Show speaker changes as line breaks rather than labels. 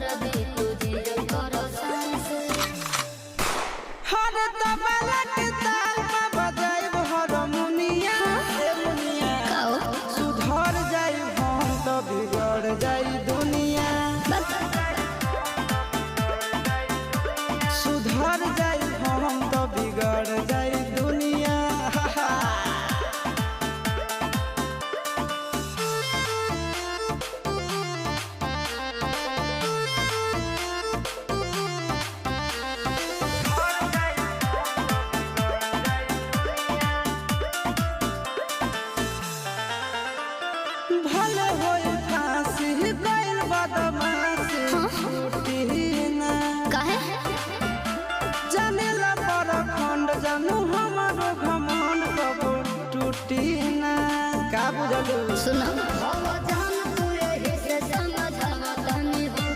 दर्द तुझे करो सांस
हर तबला के ताल में बजाइब हारमोनिया सुधर जाई हम तो बिगड़ जाई दुनिया सुधर जाई हम तो बिगड़ जाई दुनिया भले होई फांसी गइल बदमाशी छूटी ना
काहे
जानेला पर खंड जानू हमारो घमंड कबो टूटी ना का बुझलू
सुनो